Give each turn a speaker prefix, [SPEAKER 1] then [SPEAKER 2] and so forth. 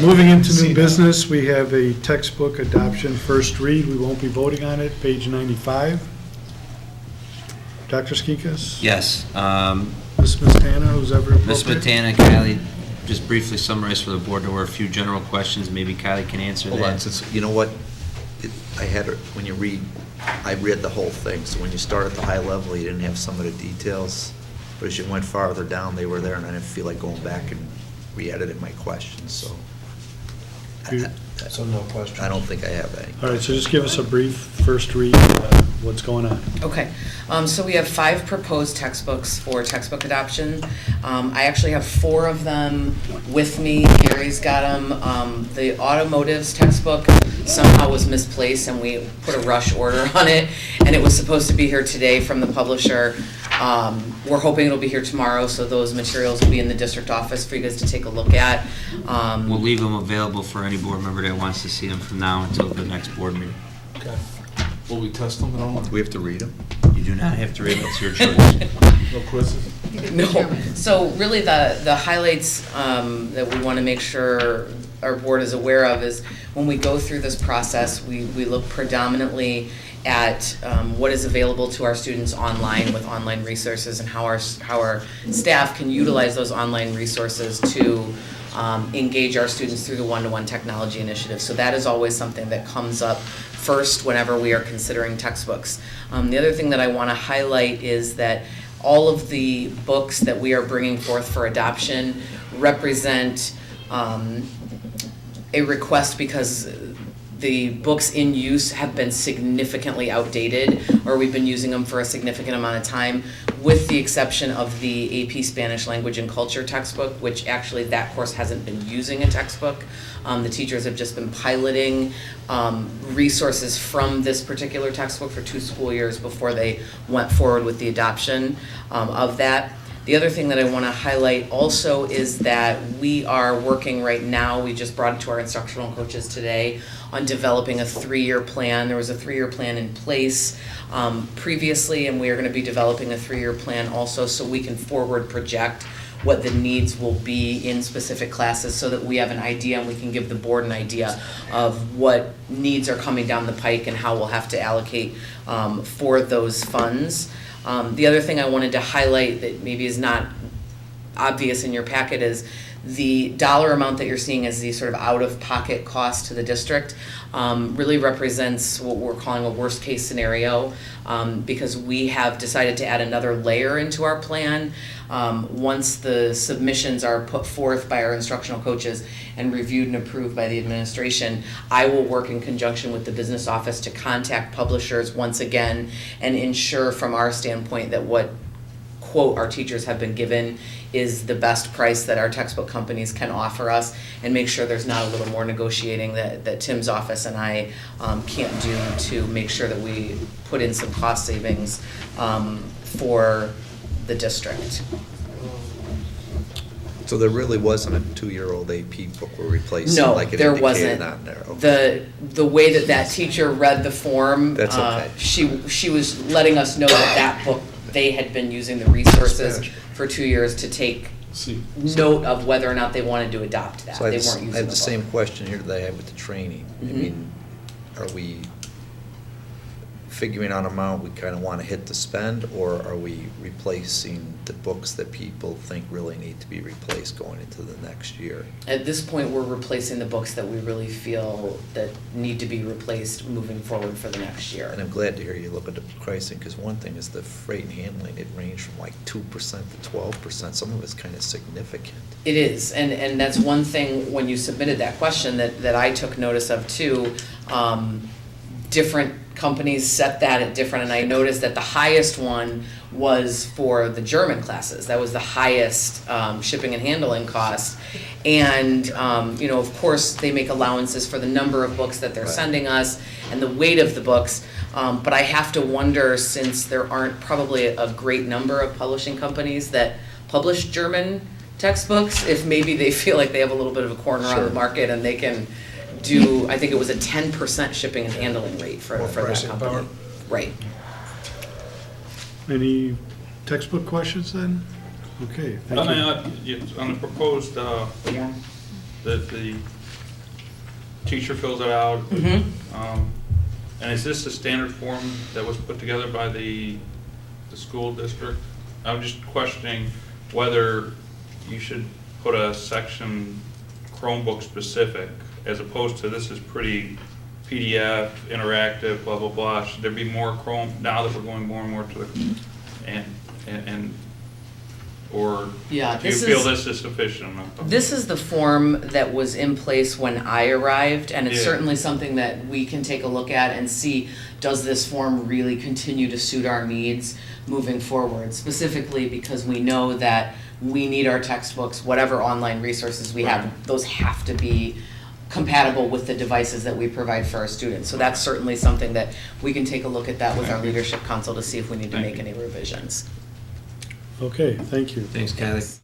[SPEAKER 1] Moving into new business, we have a textbook adoption first read. We won't be voting on it, page 95. Dr. Skikas?
[SPEAKER 2] Yes.
[SPEAKER 1] Ms. Matana, who's ever appropriate?
[SPEAKER 2] Ms. Matana, Kylie, just briefly summarize for the board. There were a few general questions. Maybe Kylie can answer that.
[SPEAKER 3] Hold on, since, you know what, I had, when you read, I read the whole thing, so when you start at the high level, you didn't have some of the details, but as you went farther down, they were there, and I didn't feel like going back and re-editing my questions, so.
[SPEAKER 4] So no questions?
[SPEAKER 3] I don't think I have any.
[SPEAKER 1] All right, so just give us a brief first read, what's going on.
[SPEAKER 5] Okay, so we have 5 proposed textbooks for textbook adoption. I actually have 4 of them with me. Gary's got them. The automotives textbook somehow was misplaced and we put a rush order on it, and it was supposed to be here today from the publisher. We're hoping it'll be here tomorrow, so those materials will be in the district office for you guys to take a look at.
[SPEAKER 2] We'll leave them available for any board member that wants to see them from now until the next board meeting.
[SPEAKER 4] Okay. Will we test them at all?
[SPEAKER 3] Do we have to read them?
[SPEAKER 2] You do not have to read it. It's your choice.
[SPEAKER 4] No quizzes?
[SPEAKER 5] No. So really the highlights that we want to make sure our board is aware of is when we go through this process, we look predominantly at what is available to our students online with online resources and how our staff can utilize those online resources to engage our students through the one-to-one technology initiative. So that is always something that comes up first whenever we are considering textbooks. The other thing that I want to highlight is that all of the books that we are bringing forth for adoption represent a request because the books in use have been significantly outdated, or we've been using them for a significant amount of time, with the exception of the AP Spanish Language and Culture textbook, which actually that course hasn't been using a textbook. The teachers have just been piloting resources from this particular textbook for 2 school years before they went forward with the adoption of that. The other thing that I want to highlight also is that we are working right now, we just brought it to our instructional coaches today, on developing a 3-year plan. There was a 3-year plan in place previously, and we are going to be developing a 3-year plan also so we can forward project what the needs will be in specific classes so that we have an idea and we can give the board an idea of what needs are coming down the pike and how we'll have to allocate for those funds. The other thing I wanted to highlight that maybe is not obvious in your packet is the dollar amount that you're seeing as the sort of out-of-pocket cost to the district really represents what we're calling a worst-case scenario because we have decided to add another layer into our plan. Once the submissions are put forth by our instructional coaches and reviewed and approved by the administration, I will work in conjunction with the business office to contact publishers once again and ensure from our standpoint that what quote our teachers have been given is the best price that our textbook companies can offer us, and make sure there's not a little more negotiating that Tim's office and I can't do to make sure that we put in some cost savings for the district.
[SPEAKER 3] So there really wasn't a 2-year-old AP book we're replacing?
[SPEAKER 5] No,
[SPEAKER 3] like it
[SPEAKER 5] there
[SPEAKER 3] indicated
[SPEAKER 5] wasn't.
[SPEAKER 3] on there. Okay.
[SPEAKER 5] The way that teacher read the form,
[SPEAKER 3] That's okay.
[SPEAKER 5] she was letting us know that book, they had been using the resources for 2 years to take note of whether or not they wanted to adopt that.
[SPEAKER 3] So
[SPEAKER 5] They weren't using
[SPEAKER 3] I have the
[SPEAKER 5] book.
[SPEAKER 3] same question here that I had with the training. I
[SPEAKER 5] Mhm.
[SPEAKER 3] mean, are we figuring out amount we kind of want to hit to spend, or are we replacing the books that people think really need to be replaced going into the next year?
[SPEAKER 5] At this point, we're replacing the books that we really feel that need to be replaced moving forward for the next year.
[SPEAKER 3] And I'm glad to hear you look at the pricing, because one thing is the freight and handling, it ranged from like 2% to 12%. Some of it's kind of significant.
[SPEAKER 5] It is, and that's one thing when you submitted that question that I took notice of too. Different companies set that at different, and I noticed that the highest one was for the German classes. That was the highest shipping and handling cost. And, of course, they make allowances for the number of books that they're sending us and the weight of the books. But I have to wonder, since there aren't probably a great number of publishing companies that publish German textbooks, if maybe they feel like they have a little bit of a corner on the market and they can do, I think it was a 10% shipping and handling rate for that company.
[SPEAKER 4] Power.
[SPEAKER 5] Right.
[SPEAKER 1] Any textbook questions then? Okay, thank you.
[SPEAKER 6] On the proposed form, that the teacher fills it out.
[SPEAKER 5] Mhm.
[SPEAKER 6] And is this a standard form that was put together by the school district? I'm just questioning whether you should put a section Chromebook specific, as opposed to this is pretty PDF, interactive, blah, blah, blah. Should there be more Chrome, now that we're going more and more to the, or
[SPEAKER 5] Yeah,
[SPEAKER 6] do you
[SPEAKER 5] this
[SPEAKER 6] feel
[SPEAKER 5] is-
[SPEAKER 6] this is sufficient enough?
[SPEAKER 5] This is the form that was in place when I arrived, and it's
[SPEAKER 6] Yeah.
[SPEAKER 5] certainly something that we can take a look at and see, does this form really continue to suit our needs moving forward? Specifically because we know that we need our textbooks, whatever online resources we have,
[SPEAKER 6] Right.
[SPEAKER 5] those have to be compatible with the devices that we provide for our students. So that's certainly something that we can take a look at that with our
[SPEAKER 6] Thank you.
[SPEAKER 5] leadership council to see if we need to
[SPEAKER 6] Thank
[SPEAKER 5] make
[SPEAKER 6] you.
[SPEAKER 5] any revisions.
[SPEAKER 1] Okay, thank you.
[SPEAKER 2] Thanks, Kylie.